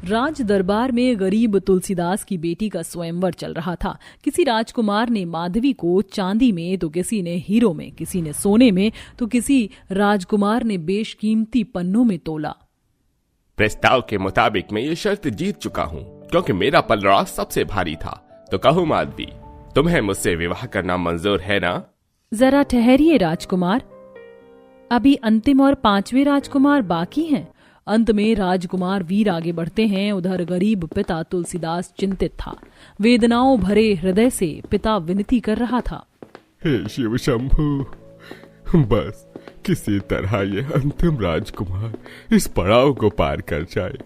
राज दरबार में गरीब तुलसीदास की बेटी का स्वयंवर चल रहा था। किसी राजकुमार ने माधवी को चांदी में, तो किसी ने हीरो में, किसी ने सोने में, तो किसी राजकुमार ने बेशकीमती पन्नों में तोला। प्रस्ताव के मुताबिक मैं ये शर्त जीत चुका हूँ, क्योंकि मेरा पलड़ा सबसे भारी था। तो कहो माधवी, तुम्हें मुझसे विवाह करना मंजूर है ना? जरा ठहरिए राजकुमार, अभी अंतिम और 5वें राजकुमार बाकी हैं। अंत में राजकुमार वीर आगे बढ़ते हैं। उधर गरीब पिता तुलसीदास चिंतित था। वेदनाओं भरे हृदय से पिता विनती कर रहा था, हे शिव शंभु, बस किसी तरह ये अंतिम राजकुमार इस पड़ाव को पार कर जाए,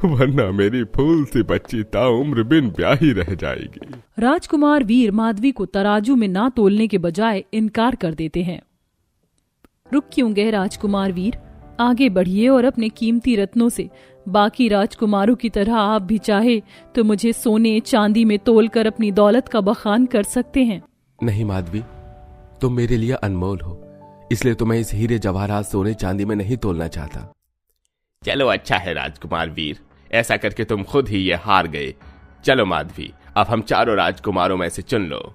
वरना मेरी फूल सी बच्ची ताउम्र बिन ब्याही रह जाएगी। राजकुमार वीर माधवी को तराजू में ना तोलने के बजाय इनकार कर देते हैं। रुक क्यों गए राजकुमार वीर, आगे बढ़िए और अपने कीमती रत्नों से बाकी राजकुमारों की तरह आप भी चाहे तो मुझे सोने चांदी में तोलकर अपनी दौलत का बखान कर सकते हैं। नहीं माधवी, तुम मेरे लिए अनमोल हो, इसलिए तो मैं इस हीरे जवाहरात सोने चांदी में नहीं तोलना चाहता। चलो अच्छा है राजकुमार वीर, ऐसा करके तुम खुद ही ये हार गए। चलो माधवी, अब हम चारों राजकुमारों में से चुन लो।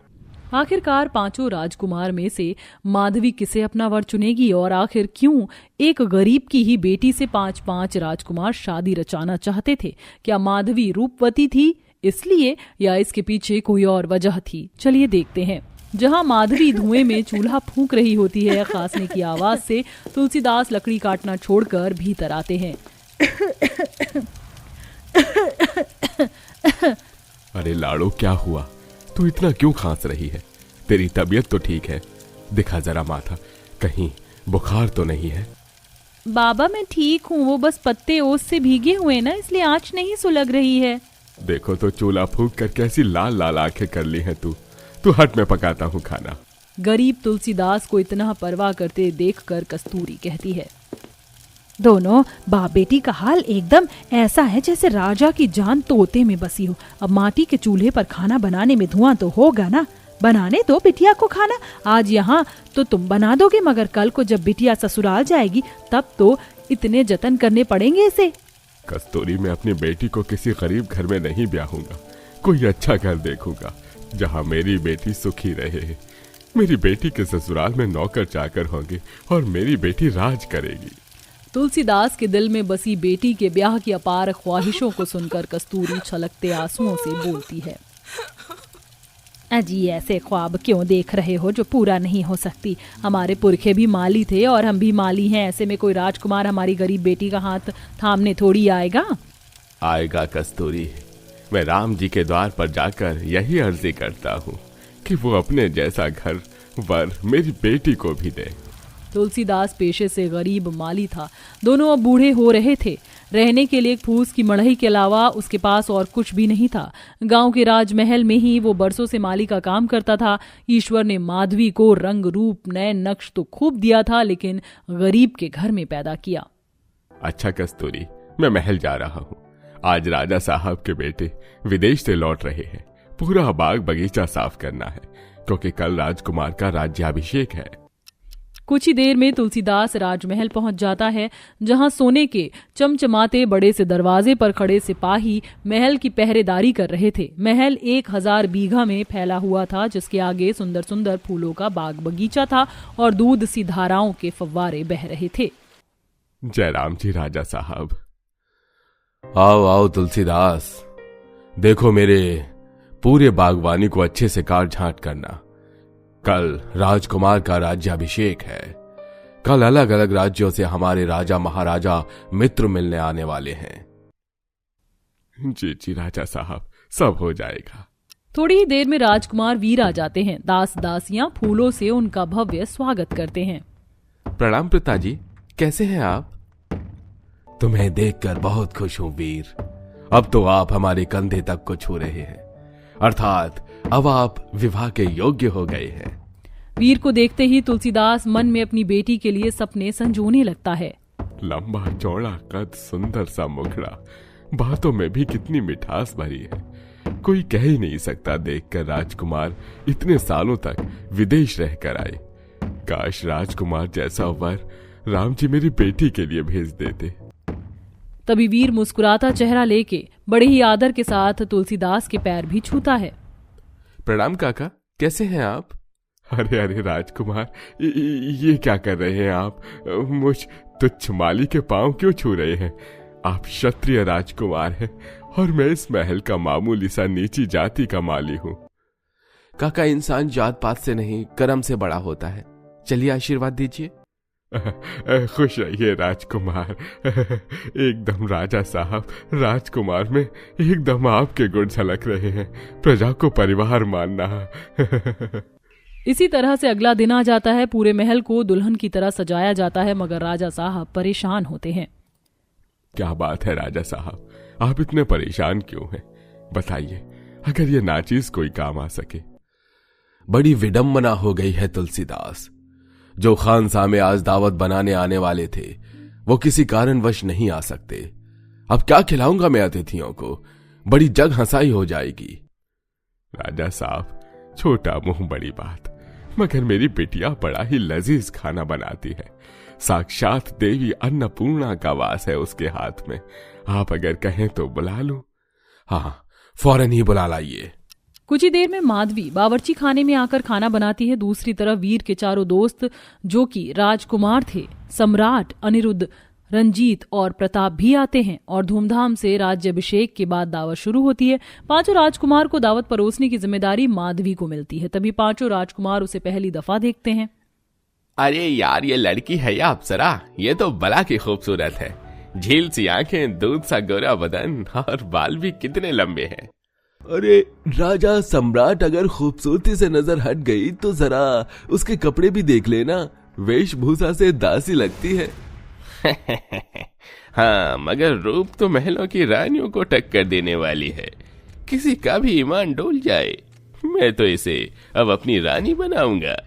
आखिरकार 5 राजकुमार में से माधवी किसे अपना वर चुनेगी, और आखिर क्यों एक गरीब की ही बेटी से 5 राजकुमार शादी रचाना चाहते थे? क्या माधवी रूपवती थी इसलिए, या इसके पीछे कोई और वजह थी? चलिए देखते हैं। जहां माधवी धुएं में चूल्हा फूंक रही होती है, खांसने की आवाज से तुलसीदास लकड़ी काटना छोड़कर भीतर आते हैं। अरे लाड़ो, क्या हुआ? तू इतना क्यों खांस रही है? तेरी तबीयत तो ठीक है? दिखा जरा माथा, कहीं बुखार तो नहीं है? बाबा मैं ठीक हूँ, वो बस पत्ते ओस से भीगे हुए ना, इसलिए आंच नहीं सुलग रही है। देखो तो चूल्हा फूंक कर कैसी लाल लाल आंखें कर ली हैं तू हट, मैं पकाता हूँ खाना। गरीब तुलसीदास को इतना परवाह करते देखकर कस्तूरी कहती है, दोनों बाप बेटी का हाल एकदम ऐसा है जैसे राजा की जान तोते में बसी हो। अब माटी के चूल्हे पर खाना बनाने में धुआं तो होगा ना, बनाने दो बिटिया को खाना। आज यहाँ तो तुम बना दोगे, मगर कल को जब बिटिया ससुराल जाएगी तब तो इतने जतन करने पड़ेंगे इसे। कस्तूरी, मैं अपनी बेटी को किसी गरीब घर में नहीं ब्याहूंगा, कोई अच्छा घर देखूंगा जहाँ मेरी बेटी सुखी रहे। मेरी बेटी के ससुराल में नौकर चाकर होंगे और मेरी बेटी राज करेगी। तुलसीदास के दिल में बसी बेटी के ब्याह की अपार ख्वाहिशों को सुनकर कस्तूरी छलकते आंसुओं से बोलती है, अजी ऐसे ख्वाब क्यों देख रहे हो जो पूरा नहीं हो सकती? हमारे पुरखे भी माली थे और हम भी माली हैं, ऐसे में कोई राजकुमार हमारी गरीब बेटी का हाथ थामने थोड़ी आएगा। आएगा कस्तूरी, मैं राम जी के द्वार पर जाकर यही अर्जी करता हूँ कि वो अपने जैसा घर वर मेरी बेटी को भी दे। तुलसीदास पेशे से गरीब माली था। दोनों अब बूढ़े हो रहे थे। रहने के लिए एक फूस की मड़ई के अलावा उसके पास और कुछ भी नहीं था। गांव के राजमहल में ही वो बरसों से माली का काम करता था। ईश्वर ने माधवी को रंग रूप नए नक्श तो खूब दिया था, लेकिन गरीब के घर में पैदा किया। अच्छा कस्तूरी, मैं महल जा रहा हूँ। आज राजा साहब के बेटे विदेश से लौट रहे हैं। पूरा बाग बगीचा साफ करना है, क्योंकि कल राजकुमार का राज्याभिषेक है। कुछ ही देर में तुलसीदास राजमहल पहुंच जाता है, जहां सोने के चमचमाते बड़े से दरवाजे पर खड़े सिपाही महल की पहरेदारी कर रहे थे। महल 1000 बीघा में फैला हुआ था, जिसके आगे सुंदर सुंदर फूलों का बाग बगीचा था और दूध सी धाराओं के फव्वारे बह रहे थे। जय राम जी राजा साहब। आओ आओ तुलसीदास, देखो मेरे पूरे बागवानी को अच्छे से काट छांट करना। कल राजकुमार का राज्याभिषेक है। कल अलग अलग राज्यों से हमारे राजा महाराजा मित्र मिलने आने वाले हैं। जी जी राजा साहब, सब हो जाएगा। थोड़ी ही देर में राजकुमार वीर आ जाते हैं। दास दासियां फूलों से उनका भव्य स्वागत करते हैं। प्रणाम पिताजी, कैसे हैं आप? तुम्हें देखकर बहुत खुश हूं वीर। अब तो आप हमारे कंधे तक को छू रहे हैं, अर्थात अब आप विवाह के योग्य हो गए हैं। वीर को देखते ही तुलसीदास मन में अपनी बेटी के लिए सपने संजोने लगता है। लंबा चौड़ा कद, सुंदर सा मुखड़ा, बातों में भी कितनी मिठास भरी है। कोई कह ही नहीं सकता देखकर राजकुमार इतने सालों तक विदेश रहकर आए। काश राजकुमार जैसा वर राम जी मेरी बेटी के लिए भेज देते। तभी वीर मुस्कुराता चेहरा लेके बड़े ही आदर के साथ तुलसीदास के पैर भी छूता है। प्रणाम काका, कैसे हैं आप? अरे अरे राजकुमार, ये क्या कर रहे हैं आप? मुझ तुच्छ माली के पांव क्यों छू रहे हैं? आप क्षत्रिय राजकुमार हैं और मैं इस महल का मामूली सा नीची जाति का माली हूँ। काका, इंसान जात पात से नहीं कर्म से बड़ा होता है। चलिए आशीर्वाद दीजिए। खुश रहिए राजकुमार। एकदम राजा साहब, राजकुमार में एकदम आपके गुण झलक रहे हैं। प्रजा को परिवार मानना। इसी तरह से अगला दिन आ जाता है। पूरे महल को दुल्हन की तरह सजाया जाता है, मगर राजा साहब परेशान होते हैं। क्या बात है राजा साहब, आप इतने परेशान क्यों हैं? बताइए, अगर ये नाचीज कोई काम आ सके। बड़ी विडंबना हो गई है तुलसीदास। जो खानसा में आज दावत बनाने आने वाले थे वो किसी कारणवश नहीं आ सकते। अब क्या खिलाऊंगा मैं अतिथियों को? बड़ी जग हंसाई हो जाएगी। राजा साहब, छोटा मुंह बड़ी बात, मगर मेरी बिटिया बड़ा ही लजीज खाना बनाती है। साक्षात देवी अन्नपूर्णा का वास है उसके हाथ में। आप अगर कहें तो बुला लूं। हाँ, फौरन ही बुला लाइए। कुछ ही देर में माधवी बावर्ची खाने में आकर खाना बनाती है। दूसरी तरफ वीर के चारों दोस्त, जो कि राजकुमार थे, सम्राट, अनिरुद्ध, रंजीत और प्रताप भी आते हैं और धूमधाम से राज्याभिषेक के बाद दावत शुरू होती है। पांचों राजकुमार को दावत परोसने की जिम्मेदारी माधवी को मिलती है। तभी पांचों राजकुमार उसे पहली दफा देखते हैं। अरे यार, ये लड़की है या अप्सरा? ये तो बला की खूबसूरत है। झील सी आंखें, दूध सा गोरा बदन और बाल भी कितने लंबे हैं। अरे राजा सम्राट अगर खूबसूरती से नजर हट गई तो जरा उसके कपड़े भी देख लेना। वेशभूषा से दासी लगती है। हाँ, मगर रूप तो महलों की रानियों को टक्कर देने वाली है। किसी का भी ईमान डोल जाए। मैं तो इसे अब अपनी रानी बनाऊंगा।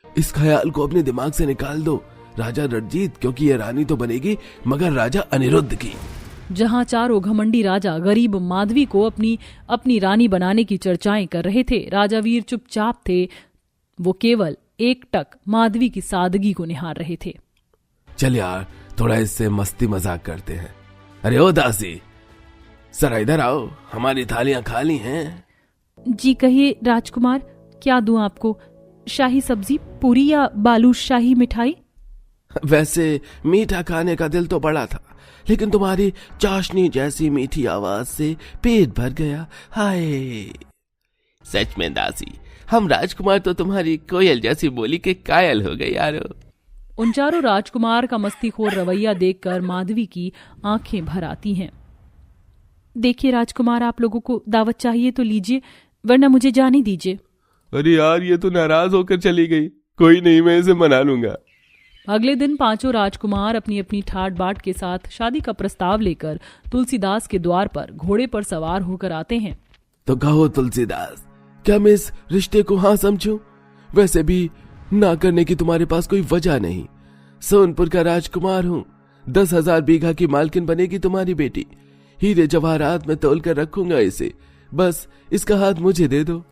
इस ख्याल को अपने दिमाग से निकाल दो राजा रणजीत, क्योंकि ये रानी तो बनेगी मगर राजा अनिरुद्ध की। जहां चारों घमंडी राजा गरीब माधवी को अपनी रानी बनाने की चर्चाएं कर रहे थे, राजा वीर चुपचाप थे। वो केवल एकटक माधवी की सादगी को निहार रहे थे। चल यार, थोड़ा इससे मस्ती मजाक करते हैं। अरे ओ दासी, जरा इधर आओ, हमारी थालियां खाली हैं। जी कहिए राजकुमार, क्या दूं आपको? शाही सब्जी, पूरी या बालूशाही मिठाई? वैसे मीठा खाने का दिल तो बड़ा था, लेकिन तुम्हारी चाशनी जैसी मीठी आवाज से पेट भर गया। हाय, सच में दासी, हम राजकुमार तो तुम्हारी कोयल जैसी बोली के कायल हो गए यारो। उन चारों राजकुमार का मस्तीखोर रवैया देखकर माधवी की आंखें भर आती हैं। देखिए राजकुमार, आप लोगों को दावत चाहिए तो लीजिए, वरना मुझे जाने दीजिए। अरे यार, ये तो नाराज होकर चली गई। कोई नहीं, मैं इसे मना लूंगा। अगले दिन पांचों राजकुमार अपनी अपनी ठाट बाट के साथ शादी का प्रस्ताव लेकर तुलसीदास के द्वार पर घोड़े पर सवार होकर आते हैं। तो कहो तुलसीदास, क्या मैं इस रिश्ते को हाँ समझूं? वैसे भी ना करने की तुम्हारे पास कोई वजह नहीं। सोनपुर का राजकुमार हूँ। 10,000 बीघा की मालकिन बनेगी तुम्हारी बेटी। हीरे जवाहरात में तोल कर रखूंगा इसे। बस इसका हाथ मुझे दे दो।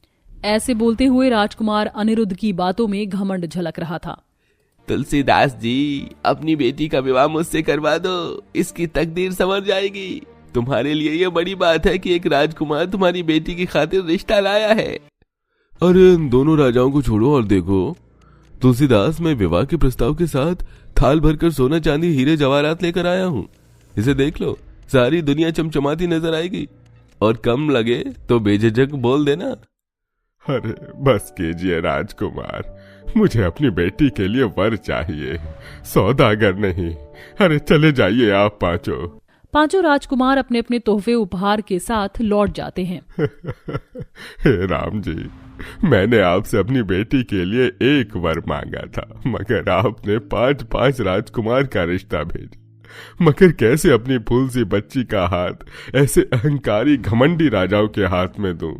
ऐसे बोलते हुए राजकुमार अनिरुद्ध की बातों में घमंड झलक रहा था। तुलसीदास जी, अपनी बेटी का विवाह मुझसे करवा दो। इसकी तकदीर संवर जाएगी। तुम्हारे लिए यह बड़ी बात है कि एक राजकुमार तुम्हारी बेटी की खातिर रिश्ता लाया है। अरे इन दोनों राजाओं को छोड़ो और देखो तुलसीदास, मैं विवाह के प्रस्ताव के साथ थाल भरकर सोना चांदी हीरे जवाहरात लेकर आया हूँ। इसे देख लो, सारी दुनिया चमचमाती नजर आएगी। और कम लगे तो बेझिझक बोल देना। अरे बस कीजिए राजकुमार, मुझे अपनी बेटी के लिए वर चाहिए, सौदागर नहीं। अरे चले जाइए आप पांचों। पांचों राजकुमार अपने अपने तोहफे उपहार के साथ लौट जाते हैं। हे राम जी, मैंने आपसे अपनी बेटी के लिए एक वर मांगा था, मगर आपने 5-5 राजकुमार का रिश्ता भेजा। मगर कैसे अपनी फूल सी बच्ची का हाथ ऐसे अहंकारी घमंडी राजाओं के हाथ में दूं?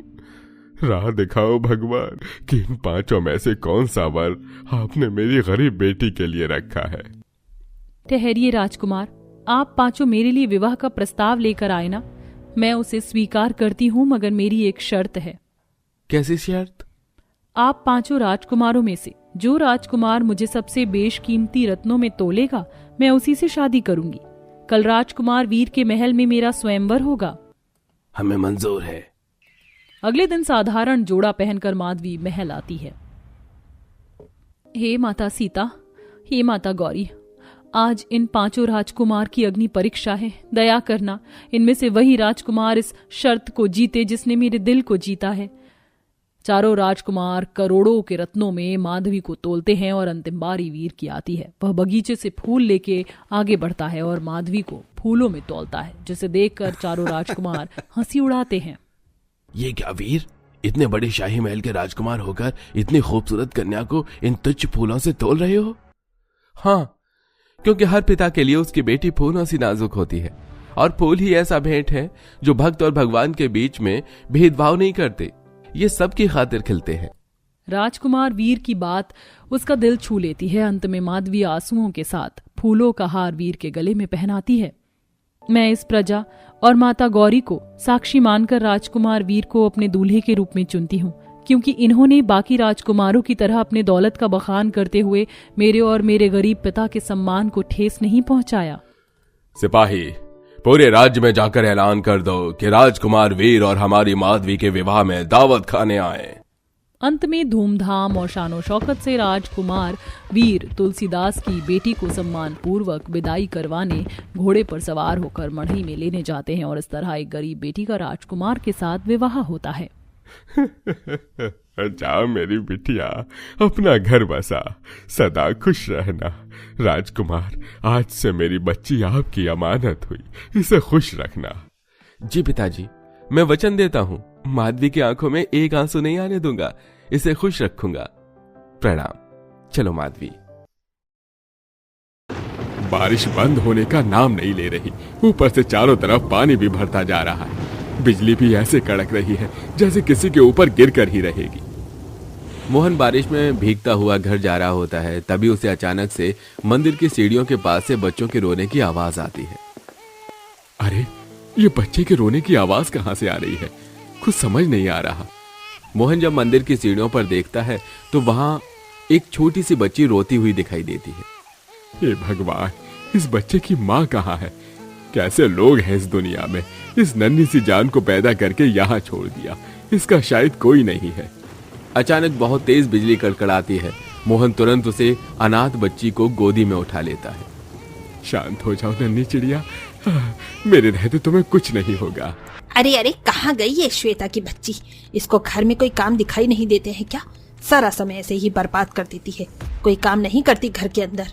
राह दिखाओ भगवान कि इन पांचों में से कौन सा वर आपने मेरी गरीब बेटी के लिए रखा है। ठहरिए राजकुमार, आप पांचों मेरे लिए विवाह का प्रस्ताव लेकर आए ना। मैं उसे स्वीकार करती हूँ, मगर मेरी एक शर्त है। कैसी शर्त? आप पांचों राजकुमारों में से जो राजकुमार मुझे सबसे बेशकीमती रत्नों में तोलेगा, मैं उसी से शादी करूंगी। कल राजकुमार वीर के महल में मेरा स्वयंवर होगा। हमें मंजूर है। अगले दिन साधारण जोड़ा पहनकर माधवी महल आती है। हे माता सीता, हे माता गौरी, आज इन 5 राजकुमार की अग्नि परीक्षा है। दया करना, इनमें से वही राजकुमार इस शर्त को जीते जिसने मेरे दिल को जीता है। 4 राजकुमार करोड़ों के रत्नों में माधवी को तोलते हैं और अंतिम बारी वीर की आती है। वह बगीचे से फूल लेके आगे बढ़ता है और माधवी को फूलों में तोलता है, जिसे देखकर 4 राजकुमार हंसी उड़ाते हैं। ये क्या वीर, इतने बड़े शाही महल के राजकुमार होकर इतनी खूबसूरत कन्या को इन तुच्छ फूलों से तोल रहे हो? हाँ, क्योंकि हर पिता के लिए उसकी बेटी फूलों सी नाजुक होती है, और फूल ही ऐसा भेंट है जो भक्त और भगवान के बीच में भेदभाव नहीं करते। ये सबकी खातिर खिलते हैं। राजकुमार वीर की बात उसका दिल छू लेती है। अंत में माधवी आंसुओं के साथ फूलों का हार वीर के गले में पहनाती है। मैं इस प्रजा और माता गौरी को साक्षी मानकर राजकुमार वीर को अपने दूल्हे के रूप में चुनती हूँ, क्योंकि इन्होंने बाकी राजकुमारों की तरह अपने दौलत का बखान करते हुए मेरे और मेरे गरीब पिता के सम्मान को ठेस नहीं पहुंचाया। सिपाही, पूरे राज्य में जाकर ऐलान कर दो कि राजकुमार वीर और हमारी माधवी के विवाह में दावत खाने आए। अंत में धूमधाम और शानो शौकत से राजकुमार वीर तुलसीदास की बेटी को सम्मान पूर्वक विदाई करवाने घोड़े पर सवार होकर मढ़ई में लेने जाते हैं, और इस तरह एक गरीब बेटी का राजकुमार के साथ विवाह होता है। जाओ मेरी बिटिया, अपना घर बसा, सदा खुश रहना। राजकुमार, आज से मेरी बच्ची आपकी अमानत हुई, इसे खुश रखना। जी पिताजी, मैं वचन देता हूँ, माधवी की आंखों में एक आंसू नहीं आने दूंगा, इसे खुश रखूंगा। प्रणाम। चलो माधवी। बारिश बंद होने का नाम नहीं ले रही, ऊपर से चारों तरफ पानी भी भरता जा रहा है। बिजली भी ऐसे कड़क रही है जैसे किसी के ऊपर गिरकर ही रहेगी। मोहन बारिश में भीगता हुआ घर जा रहा होता है, तभी उसे अचानक से मंदिर की सीढ़ियों के पास से बच्चों के रोने की आवाज आती है। अरे, ये बच्चे के रोने की आवाज कहां से आ रही है? कुछ समझ नहीं आ रहा। मोहन जब मंदिर की सीढ़ियों पर देखता है तो वहां एक छोटी सी बच्ची रोती हुई दिखाई देती है। हे भगवान, इस बच्चे की माँ कहाँ है? कैसे लोग हैं इस दुनिया में? इस नन्ही सी जान को पैदा करके यहाँ छोड़ दिया, इसका शायद कोई नहीं है। अचानक बहुत तेज बिजली कड़कड़ाती है। मोहन तुरंत उसे अनाथ बच्ची को गोदी में उठा लेता है। शांत हो जाओ नन्ही चिड़िया, मेरे रहते तुम्हें कुछ नहीं होगा। अरे अरे, कहाँ गई ये श्वेता की बच्ची? इसको घर में कोई काम दिखाई नहीं देते हैं क्या? सारा समय ऐसे ही बर्बाद कर देती है, कोई काम नहीं करती घर के अंदर।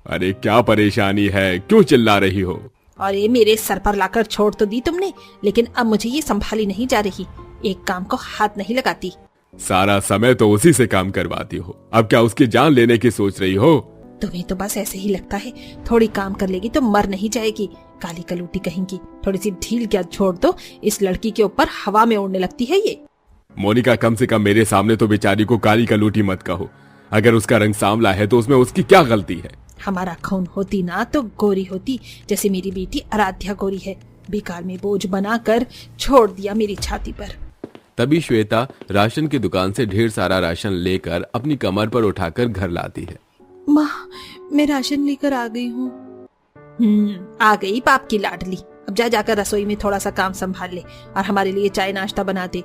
अरे क्या परेशानी है, क्यों चिल्ला रही हो? और ये मेरे सर पर लाकर छोड़ तो दी तुमने, लेकिन अब मुझे ये संभाली नहीं जा रही, एक काम को हाथ नहीं लगाती। सारा समय तो उसी से काम करवाती हो, अब क्या उसकी जान लेने की सोच रही हो? तुम्हें तो बस ऐसे ही लगता है, थोड़ी काम कर लेगी तो मर नहीं जाएगी। काली कलूटी कहेंगी, थोड़ी सी ढील क्या छोड़ दो, इस लड़की के ऊपर हवा में उड़ने लगती है ये। मोनिका, कम से कम मेरे सामने तो बेचारी को काली कलूटी मत कहो। अगर उसका रंग सांवला है तो उसमें उसकी क्या गलती है? हमारा खून होती ना तो गोरी होती, जैसे मेरी बेटी आराध्या गोरी है। बेकार में बोझ बनाकर छोड़ दिया मेरी छाती पर। तभी श्वेता राशन की दुकान से ढेर सारा राशन लेकर अपनी कमर पर उठाकर घर लाती है। माँ, मैं राशन लेकर आ गई हूँ। आ गई पाप की लाडली। अब जाकर रसोई में थोड़ा सा काम संभाल ले और हमारे लिए चाय नाश्ता बना दे।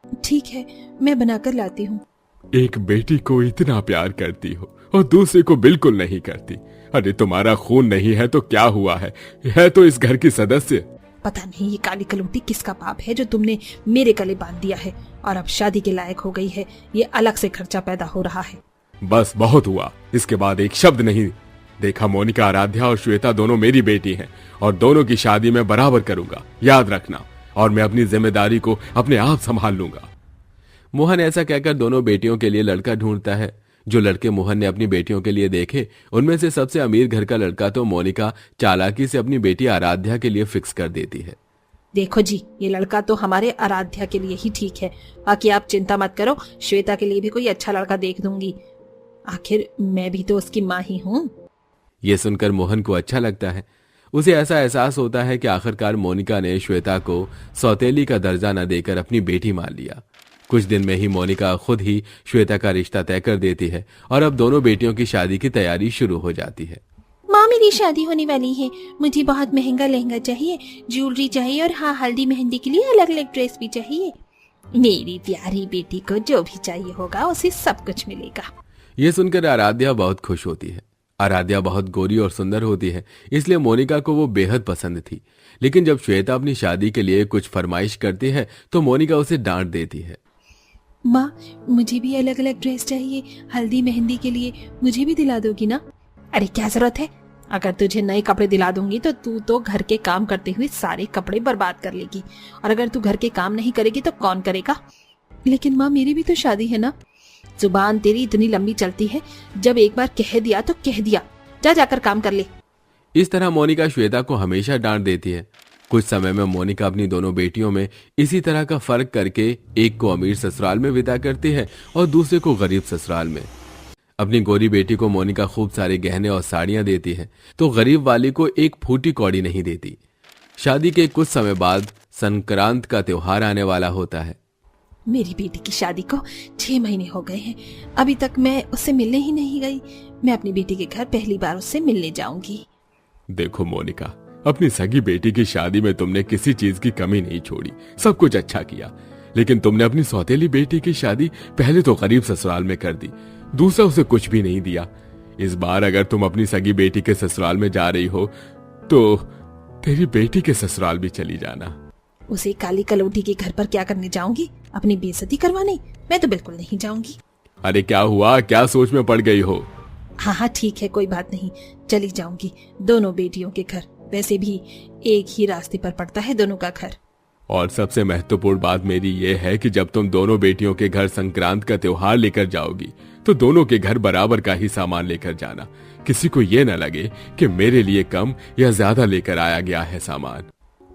ठीक है, मैं बनाकर लाती हूँ। एक बेटी को इतना प्यार करती हो और दूसरे को बिल्कुल नहीं करती। अरे तुम्हारा खून नहीं है तो क्या हुआ है तो इस घर की सदस्य। पता नहीं ये काली कलूटी किसका पाप है जो तुमने मेरे गले बांध दिया है, और अब शादी के लायक हो गई है, ये अलग से खर्चा पैदा हो रहा है। बस बहुत हुआ, इसके बाद एक शब्द नहीं। देखा मोनिका, आराध्या और श्वेता दोनों मेरी बेटी हैं और दोनों की शादी मैं बराबर करूंगा, याद रखना। और मैं अपनी जिम्मेदारी को अपने आप संभाल लूंगा। मोहन ऐसा कहकर दोनों बेटियों के लिए लड़का ढूंढता है। जो लड़के मोहन ने अपनी बेटियों के लिए देखे, उनमें से सबसे अमीर घर का लड़का तो मोनिका चालाकी से अपनी बेटी आराध्या के लिए फिक्स कर देती है। देखो जी, ये लड़का तो हमारे आराध्या के लिए ही ठीक है, बाकी आप चिंता मत करो, श्वेता के लिए भी कोई अच्छा लड़का देख दूंगी। आखिर मैं भी तो उसकी माँ ही हूँ। ये सुनकर मोहन को अच्छा लगता है। उसे ऐसा एहसास होता है कि आखिरकार मोनिका ने श्वेता को सौतेली का दर्जा न देकर अपनी बेटी मान लिया। कुछ दिन में ही मोनिका खुद ही श्वेता का रिश्ता तय कर देती है और अब दोनों बेटियों की शादी की तैयारी शुरू हो जाती है। माँ मेरी शादी होने वाली है, मुझे बहुत महंगा लहंगा चाहिए, ज्वेलरी चाहिए और हाँ हल्दी मेहंदी के लिए अलग अलग ड्रेस भी चाहिए। मेरी प्यारी बेटी को जो भी चाहिए होगा उसे सब कुछ मिलेगा। ये सुनकर आराध्या बहुत खुश होती है। आराध्या बहुत गोरी और सुंदर होती है, इसलिए मोनिका को वो बेहद पसंद थी। लेकिन जब श्वेता अपनी शादी के लिए कुछ फरमाइश करती है तो मोनिका उसे डांट देती है। माँ मुझे भी अलग अलग ड्रेस चाहिए, हल्दी मेहंदी के लिए मुझे भी दिला दोगी ना? अरे क्या जरूरत है, अगर तुझे नए कपड़े दिला दूंगी तो तू तो घर के काम करते हुए सारे कपड़े बर्बाद कर लेगी, और अगर तू घर के काम नहीं करेगी तो कौन करेगा? लेकिन माँ मेरी भी तो शादी है ना। जुबान तेरी इतनी लंबी चलती है, जब एक बार कह दिया तो कह दिया, जा जाकर काम कर ले। इस तरह मोनिका श्वेता को हमेशा डांट देती है। कुछ समय में मोनिका अपनी दोनों बेटियों में इसी तरह का फर्क करके एक को अमीर ससुराल में विदा करती है और दूसरे को गरीब ससुराल में। अपनी गोरी बेटी को मोनिका खूब सारे गहने और साड़ियां देती है तो गरीब वाली को एक फूटी कौड़ी नहीं देती। शादी के कुछ समय बाद संक्रांत का त्योहार आने वाला होता है। मेरी बेटी की शादी को 6 महीने हो गए हैं, अभी तक मैं उससे मिलने ही नहीं गई। मैं अपनी बेटी के घर पहली बार उससे मिलने जाऊंगी। देखो मोनिका, अपनी सगी बेटी की शादी में तुमने किसी चीज की कमी नहीं छोड़ी, सब कुछ अच्छा किया। लेकिन तुमने अपनी सौतेली बेटी की शादी पहले तो गरीब ससुराल में कर दी, दूसरा उसे कुछ भी नहीं दिया। इस बार अगर तुम अपनी सगी बेटी के ससुराल में जा रही हो तो तेरी बेटी के ससुराल भी चली जाना। उसे काली कलौटी के घर पर क्या करने जाऊंगी? अपनी बेइज्जती करवाने? मैं तो बिल्कुल नहीं जाऊंगी। अरे क्या हुआ, क्या सोच में पड़ गई हो? हाँ हाँ ठीक है, कोई बात नहीं, चली जाऊंगी दोनों बेटियों के घर। वैसे भी एक ही रास्ते पर पड़ता है दोनों का घर। और सबसे महत्वपूर्ण बात मेरी ये है कि जब तुम दोनों बेटियों के घर संक्रांत का त्योहार लेकर जाओगी तो दोनों के घर बराबर का ही सामान लेकर जाना। किसी को ये न लगे कि मेरे लिए कम या ज्यादा लेकर आया गया है सामान।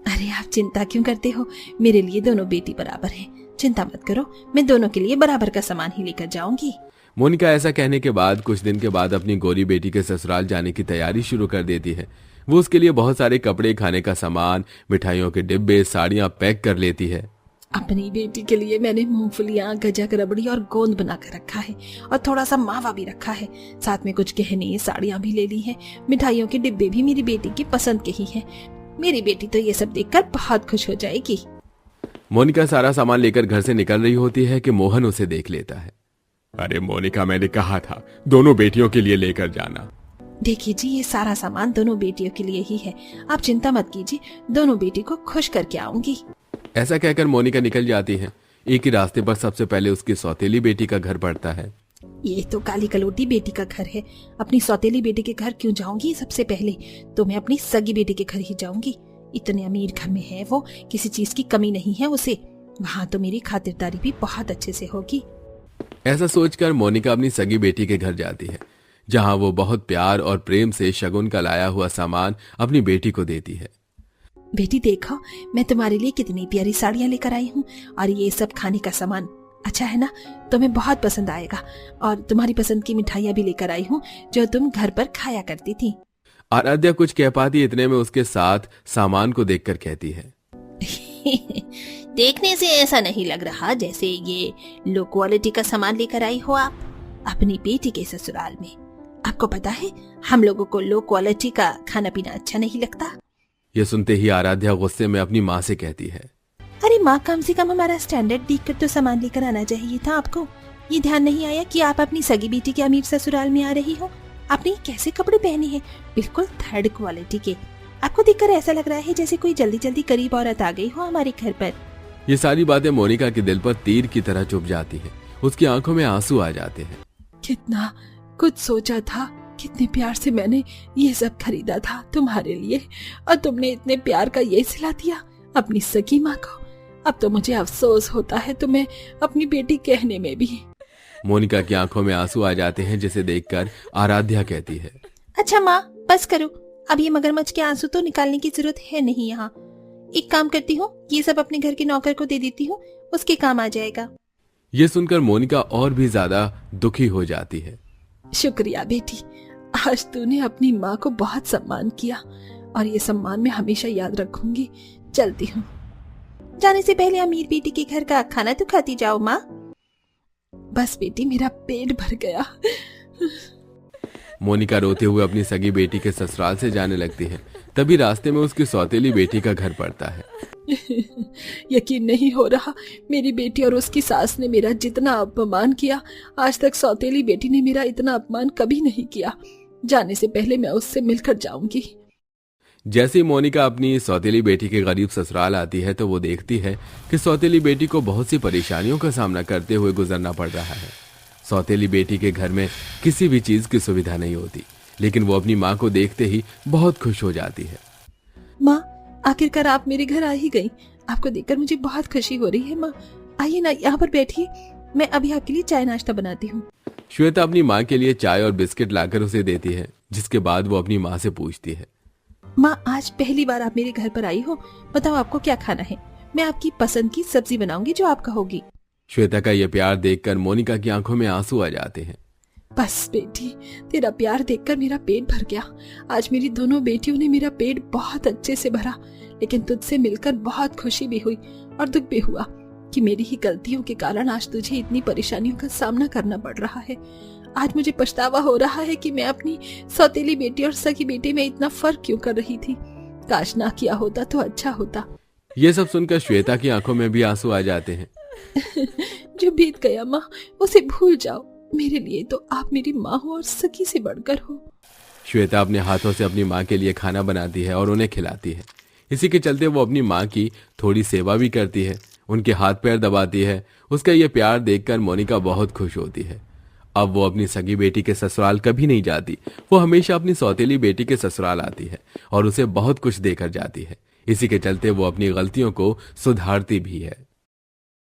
अरे आप चिंता क्यों करते हो, मेरे लिए दोनों बेटी बराबर है, चिंता मत करो, मैं दोनों के लिए बराबर का सामान ही लेकर जाऊंगी। मोनिका ऐसा कहने के बाद कुछ दिन के बाद अपनी गोरी बेटी के ससुराल जाने की तैयारी शुरू कर देती है। वो उसके लिए बहुत सारे कपड़े, खाने का सामान, मिठाइयों के डिब्बे, साड़ियां पैक कर लेती है। अपनी बेटी के लिए मैंने मूंगफलियां, गजक, रबड़ी और गोंद बनाकर रखा है और थोड़ा सा मावा भी रखा है। साथ में कुछ गहने, साड़ियां भी ले ली हैं। मिठाइयों के डिब्बे भी मेरी बेटी की पसंद के ही हैं। मेरी बेटी तो ये सब देखकर बहुत खुश हो जाएगी। मोनिका सारा सामान लेकर घर से निकल रही होती है कि मोहन उसे देख लेता है। अरे मोनिका, मैंने कहा था दोनों बेटियों के लिए लेकर जाना। देखिए जी, ये सारा सामान दोनों बेटियों के लिए ही है, आप चिंता मत कीजिए, दोनों बेटी को खुश करके आऊंगी। ऐसा कहकर मोनिका निकल जाती है। एक ही रास्ते पर सबसे पहले उसकी सौतेली बेटी का घर पड़ता है। ये तो काली कलौटी बेटी का घर है, अपनी सौतेली बेटी के घर क्यों जाऊंगी? सबसे पहले तो मैं अपनी सगी बेटी के घर ही जाऊंगी। इतने अमीर घर में है वो, किसी चीज की कमी नहीं है उसे, वहाँ तो मेरी खातिरदारी भी बहुत अच्छे से होगी। ऐसा सोचकर मोनिका अपनी सगी बेटी के घर जाती है, जहाँ वो बहुत प्यार और प्रेम से शगुन का लाया हुआ सामान अपनी बेटी को देती है। बेटी देखो, मैं तुम्हारे लिए कितनी प्यारी साड़ियाँ लेकर आई हूँ और ये सब खाने का सामान अच्छा है ना, तुम्हें बहुत पसंद आएगा। और तुम्हारी पसंद की मिठाइयाँ भी लेकर आई हूँ जो तुम घर पर खाया करती थी। आराध्या कुछ कह पाती इतने में उसके साथ सामान को देखकर कहती है, देखने से ऐसा नहीं लग रहा जैसे ये लो क्वालिटी का सामान लेकर आई हो आप अपनी बेटी के ससुराल में। आपको पता है हम लोगों को लो क्वालिटी का खाना पीना अच्छा नहीं लगता। ये सुनते ही आराध्या गुस्से में अपनी माँ से कहती है, अरे माँ, कम से कम हमारा स्टैंडर्ड देखकर तो सामान लेकर आना चाहिए था आपको। ये ध्यान नहीं आया कि आप अपनी सगी बेटी के अमीर ससुराल में आ रही हो। आपने कैसे कपड़े पहने हैं, बिल्कुल थर्ड क्वालिटी के। आपको देखकर ऐसा लग रहा है जैसे कोई जल्दी जल्दी गरीब औरत आ गई हो हमारे घर पर। ये सारी बातें मोनिका के दिल पर तीर की तरह चुभ जाती है। उसकी आंखों में आंसू आ जाते हैं। कितना कुछ सोचा था, कितने प्यार से मैंने ये सब खरीदा था तुम्हारे लिए, और तुमने इतने प्यार का ये सिला दिया अपनी सगी माँ को। अब तो मुझे अफसोस होता है तुम्हें अपनी बेटी कहने में भी। मोनिका की आंखों में आंसू आ जाते हैं, जिसे देखकर आराध्या कहती है, अच्छा माँ, बस करो, अब ये मगरमच्छ के आंसू तो निकालने की जरूरत है नहीं यहाँ। एक काम करती हूँ, ये सब अपने घर के नौकर को दे देती हूँ, उसके काम आ जाएगा। ये सुनकर मोनिका और भी ज्यादा दुखी हो जाती है। शुक्रिया बेटी, आज तूने अपनी माँ को बहुत सम्मान किया और ये सम्मान मैं हमेशा याद रखूंगी। चलती हूँ। जाने से पहले अमीर बेटी के घर का खाना तो खाती जाओ माँ। बस बेटी, मेरा पेट भर गया। मोनिका रोते हुए अपनी सगी बेटी के ससुराल से जाने लगती है। तभी रास्ते में उसकी सौतेली बेटी का घर पड़ता है। यकीन नहीं हो रहा, मेरी बेटी और उसकी सास ने मेरा जितना अपमान किया, आज तक सौतेली बेटी ने मेरा इतना अपमान कभी नहीं किया। जाने से पहले मैं उससे मिलकर जाऊंगी। जैसे ही मोनिका अपनी सौतेली बेटी के गरीब ससुराल आती है तो वो देखती है कि सौतेली बेटी को बहुत सी परेशानियों का सामना करते हुए गुजरना पड़ रहा है। सौतेली बेटी के घर में किसी भी चीज की सुविधा नहीं होती, लेकिन वो अपनी माँ को देखते ही बहुत खुश हो जाती है। माँ, आखिरकार आप मेरे घर आ ही गई। आपको देखकर मुझे बहुत खुशी हो रही है। माँ, आइए ना, यहाँ पर बैठिए, मैं अभी आपके लिए चाय नाश्ता बनाती हूँ। श्वेता अपनी माँ के लिए चाय और बिस्किट लाकर उसे देती है, जिसके बाद वो अपनी माँ से पूछती है, माँ, आज पहली बार आप मेरे घर पर आई हो, बताओ आपको क्या खाना है। मैं आपकी पसंद की सब्जी बनाऊंगी जो आप कहोगी। श्वेता का यह प्यार देखकर मोनिका की आंखों में आंसू आ जाते हैं। बस बेटी, तेरा प्यार देखकर मेरा पेट भर गया। आज मेरी दोनों बेटियों ने मेरा पेट बहुत अच्छे से भरा, लेकिन तुझसे मिलकर बहुत खुशी भी हुई और दुख भी हुआ कि मेरी ही गलतियों के कारण आज तुझे इतनी परेशानियों का सामना करना पड़ रहा है। आज मुझे पछतावा हो रहा है कि मैं अपनी सौतेली बेटी और सगी बेटी में इतना फर्क क्यों कर रही थी। काश ना किया होता तो अच्छा होता। ये सब सुनकर श्वेता की आंखों में भी आंसू आ जाते हैं। जो बीत गया माँ, उसे भूल जाओ। मेरे लिए तो आप मेरी माँ हो और सगी से बढ़कर हो। श्वेता अपने हाथों से अपनी माँ के लिए खाना बनाती है और उन्हें खिलाती है। इसी के चलते वो अपनी माँ की थोड़ी सेवा भी करती है, उनके हाथ पैर दबाती है। उसका ये प्यार देखकर मोनिका बहुत खुश होती है। अब वो अपनी सगी बेटी के ससुराल कभी नहीं जाती, वो हमेशा अपनी सौतेली बेटी के ससुराल आती है और उसे बहुत कुछ देकर जाती है। इसी के चलते वो अपनी गलतियों को सुधारती भी है।